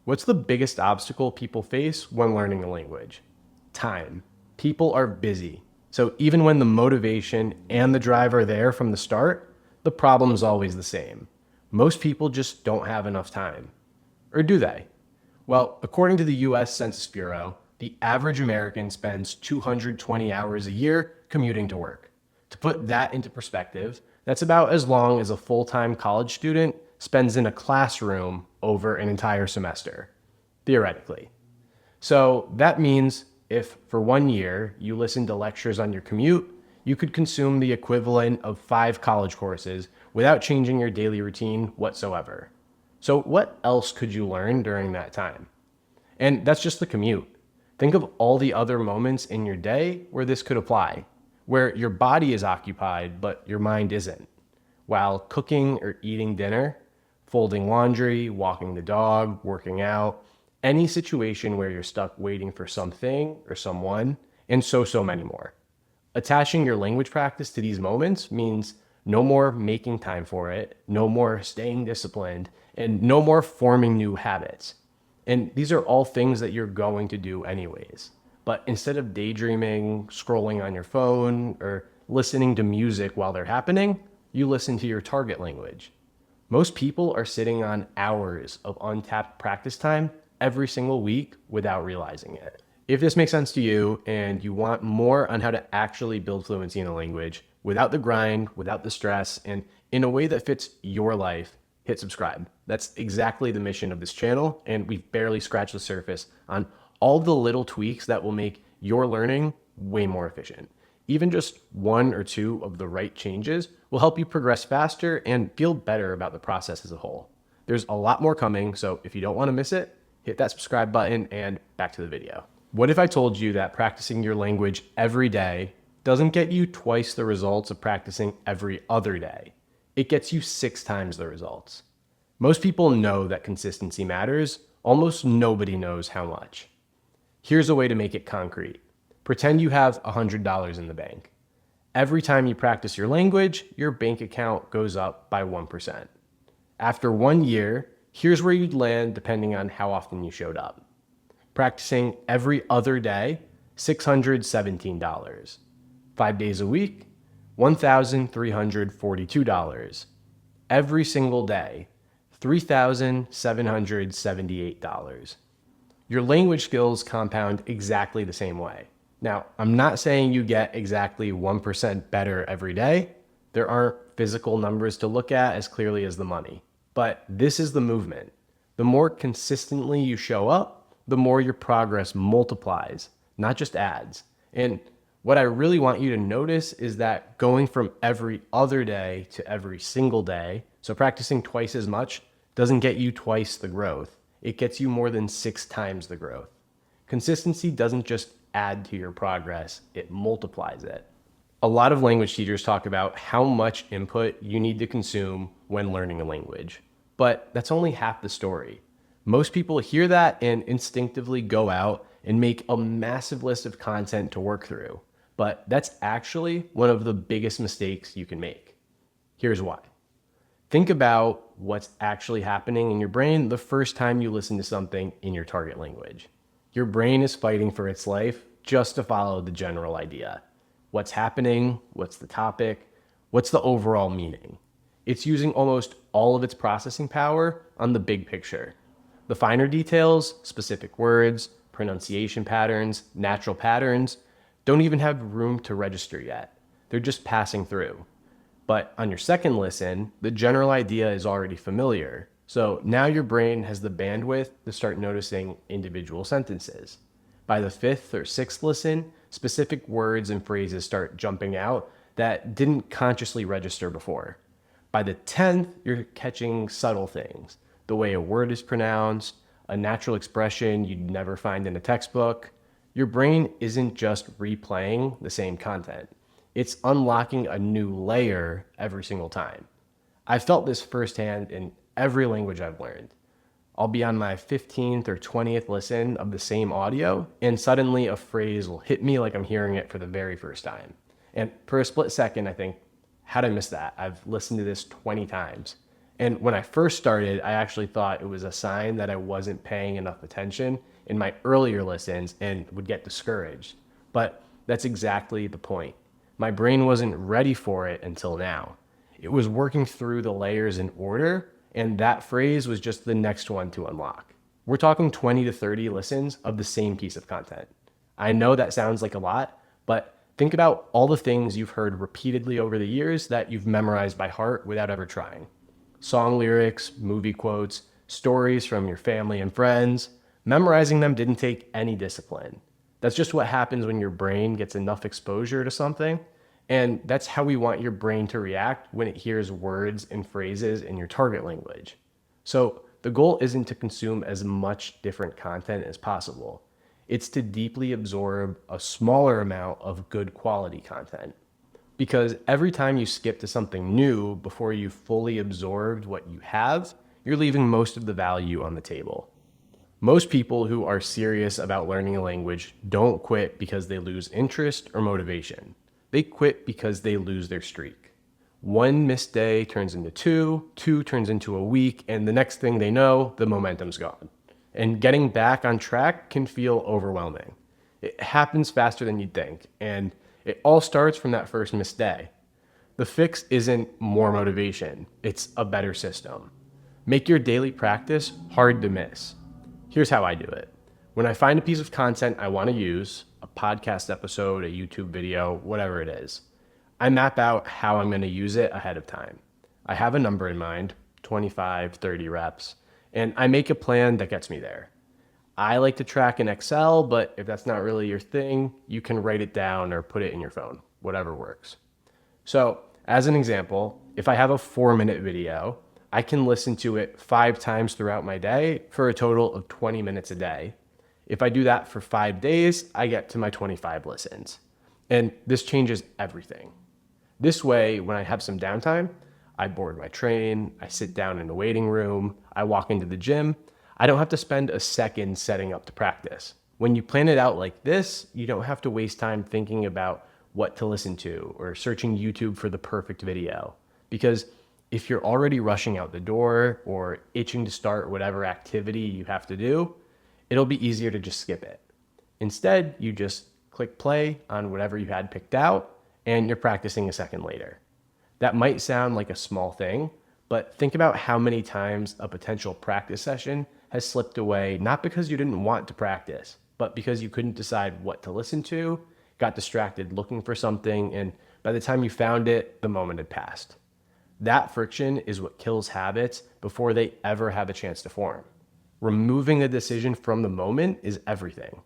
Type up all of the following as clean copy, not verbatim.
What's the biggest obstacle people face when learning a language? Time. People are busy. So even when the motivation and the drive are there from the start, the problem is always the same. Most people just don't have enough time. Or do they? Well, according to the US Census Bureau, the average American spends 220 hours a year commuting to work. To put that into perspective, that's about as long as a full-time college student spends in a classroom over an entire semester, theoretically. So that means if for 1 year you listen to lectures on your commute, you could consume the equivalent of 5 college courses without changing your daily routine whatsoever. So what else could you learn during that time? And that's just the commute. Think of all the other moments in your day where this could apply, where your body is occupied, but your mind isn't. While cooking or eating dinner, folding laundry, walking the dog, working out, any situation where you're stuck waiting for something or someone, and so many more. Attaching your language practice to these moments means no more making time for it, no more staying disciplined, and no more forming new habits. And these are all things that you're going to do anyways. But instead of daydreaming, scrolling on your phone, or listening to music while they're happening, you listen to your target language. Most people are sitting on hours of untapped practice time every single week without realizing it. If this makes sense to you and you want more on how to actually build fluency in a language without the grind, without the stress, and in a way that fits your life, hit subscribe. That's exactly the mission of this channel, and we've barely scratched the surface on all the little tweaks that will make your learning way more efficient. Even just 1 or 2 of the right changes will help you progress faster and feel better about the process as a whole. There's a lot more coming, so if you don't want to miss it, hit that subscribe button and back to the video. What if I told you that practicing your language every day doesn't get you twice the results of practicing every other day? It gets you 6 times the results. Most people know that consistency matters. Almost nobody knows how much. Here's a way to make it concrete. Pretend you have $100 in the bank. Every time you practice your language, your bank account goes up by 1%. After 1 year, here's where you'd land depending on how often you showed up. Practicing every other day, $617. 5 days a week, $1,342. Every single day, $3,778. Your language skills compound exactly the same way. Now, I'm not saying you get exactly 1% better every day. There aren't physical numbers to look at as clearly as the money. But this is the movement. The more consistently you show up, the more your progress multiplies, not just adds. And what I really want you to notice is that going from every other day to every single day, so practicing twice as much, doesn't get you twice the growth. It gets you more than 6 times the growth. Consistency doesn't just add to your progress, it multiplies it. A lot of language teachers talk about how much input you need to consume when learning a language, but that's only half the story. Most people hear that and instinctively go out and make a massive list of content to work through, but that's actually one of the biggest mistakes you can make. Here's why. Think about what's actually happening in your brain the first time you listen to something in your target language. Your brain is fighting for its life just to follow the general idea. What's happening? What's the topic? What's the overall meaning? It's using almost all of its processing power on the big picture. The finer details, specific words, pronunciation patterns, natural patterns, don't even have room to register yet. They're just passing through. But on your second listen, the general idea is already familiar. So now your brain has the bandwidth to start noticing individual sentences. By the 5th or 6th listen, specific words and phrases start jumping out that didn't consciously register before. By the 10th, you're catching subtle things. The way a word is pronounced, a natural expression you'd never find in a textbook. Your brain isn't just replaying the same content. It's unlocking a new layer every single time. I felt this firsthand in every language I've learned. I'll be on my 15th or 20th listen of the same audio, and suddenly a phrase will hit me like I'm hearing it for the very first time. And for a split second, I think, how'd I miss that? I've listened to this 20 times. And when I first started, I actually thought it was a sign that I wasn't paying enough attention in my earlier listens and would get discouraged. But that's exactly the point. My brain wasn't ready for it until now. It was working through the layers in order, and that phrase was just the next one to unlock. We're talking 20 to 30 listens of the same piece of content. I know that sounds like a lot, but think about all the things you've heard repeatedly over the years that you've memorized by heart without ever trying. Song lyrics, movie quotes, stories from your family and friends. Memorizing them didn't take any discipline. That's just what happens when your brain gets enough exposure to something. And that's how we want your brain to react when it hears words and phrases in your target language. So the goal isn't to consume as much different content as possible. It's to deeply absorb a smaller amount of good quality content. Because every time you skip to something new before you fully absorbed what you have, you're leaving most of the value on the table. Most people who are serious about learning a language don't quit because they lose interest or motivation. They quit because they lose their streak. One missed day turns into two turns into a week, and the next thing they know, the momentum's gone. And getting back on track can feel overwhelming. It happens faster than you'd think, and it all starts from that first missed day. The fix isn't more motivation, it's a better system. Make your daily practice hard to miss. Here's how I do it. When I find a piece of content I want to use, a podcast episode, a YouTube video, whatever it is, I map out how I'm going to use it ahead of time. I have a number in mind, 25, 30 reps, and I make a plan that gets me there. I like to track in Excel, but if that's not really your thing, you can write it down or put it in your phone, whatever works. So, as an example, if I have a 4-minute video, I can listen to it 5 times throughout my day for a total of 20 minutes a day. If I do that for 5 days, I get to my 25 listens. And this changes everything. This way, when I have some downtime, I board my train, I sit down in a waiting room, I walk into the gym, I don't have to spend a second setting up to practice. When you plan it out like this, you don't have to waste time thinking about what to listen to or searching YouTube for the perfect video. Because if you're already rushing out the door or itching to start whatever activity you have to do, it'll be easier to just skip it. Instead, you just click play on whatever you had picked out and you're practicing a second later. That might sound like a small thing, but think about how many times a potential practice session has slipped away, not because you didn't want to practice, but because you couldn't decide what to listen to, got distracted looking for something, and by the time you found it, the moment had passed. That friction is what kills habits before they ever have a chance to form. Removing the decision from the moment is everything.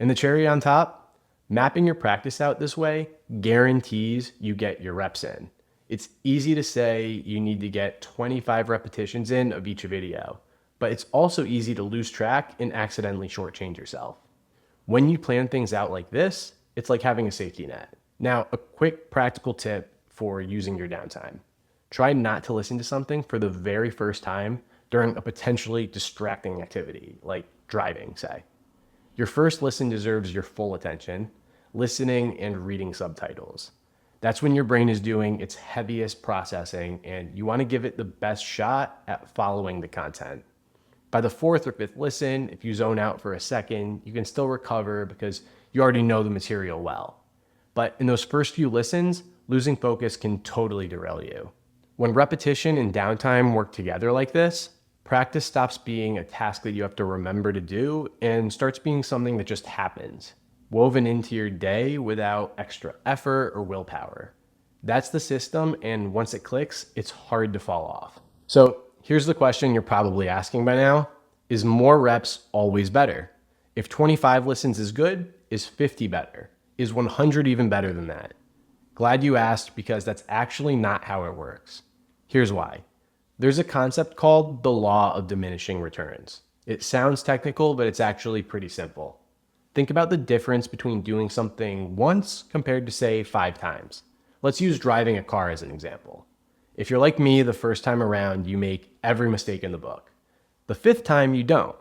And the cherry on top, mapping your practice out this way guarantees you get your reps in. It's easy to say you need to get 25 repetitions in of each video, but it's also easy to lose track and accidentally shortchange yourself. When you plan things out like this, it's like having a safety net. Now, a quick practical tip for using your downtime. Try not to listen to something for the very first time during a potentially distracting activity, like driving, say. Your first listen deserves your full attention, listening and reading subtitles. That's when your brain is doing its heaviest processing, and you want to give it the best shot at following the content. By the 4th or 5th listen, if you zone out for a second, you can still recover because you already know the material well. But in those first few listens, losing focus can totally derail you. When repetition and downtime work together like this, practice stops being a task that you have to remember to do and starts being something that just happens, woven into your day without extra effort or willpower. That's the system, and once it clicks, it's hard to fall off. So here's the question you're probably asking by now. Is more reps always better? If 25 listens is good, is 50 better? Is 100 even better than that? Glad you asked, because that's actually not how it works. Here's why. There's a concept called the law of diminishing returns. It sounds technical, but it's actually pretty simple. Think about the difference between doing something once compared to, say, 5 times. Let's use driving a car as an example. If you're like me, the first time around, you make every mistake in the book. The 5th time, you don't.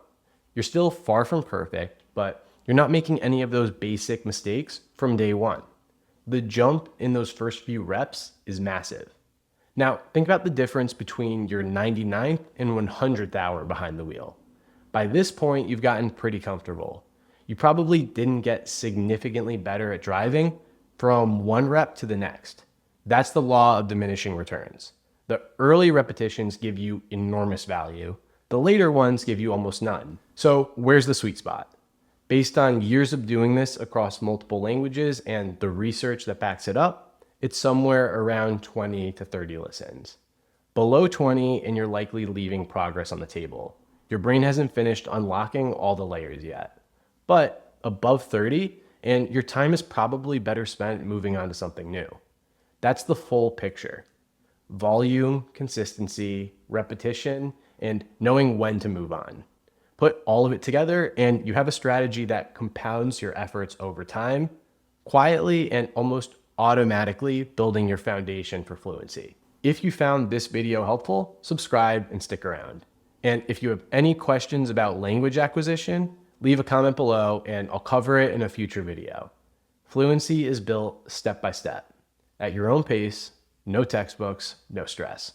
You're still far from perfect, but you're not making any of those basic mistakes from day one. The jump in those first few reps is massive. Now, think about the difference between your 99th and 100th hour behind the wheel. By this point, you've gotten pretty comfortable. You probably didn't get significantly better at driving from one rep to the next. That's the law of diminishing returns. The early repetitions give you enormous value. The later ones give you almost none. So where's the sweet spot? Based on years of doing this across multiple languages and the research that backs it up, it's somewhere around 20 to 30 listens. Below 20 and you're likely leaving progress on the table. Your brain hasn't finished unlocking all the layers yet. But above 30 and your time is probably better spent moving on to something new. That's the full picture. Volume, consistency, repetition, and knowing when to move on. Put all of it together and you have a strategy that compounds your efforts over time, quietly and almost automatically building your foundation for fluency. If you found this video helpful, subscribe and stick around. And if you have any questions about language acquisition, leave a comment below and I'll cover it in a future video. Fluency is built step by step, at your own pace, no textbooks, no stress.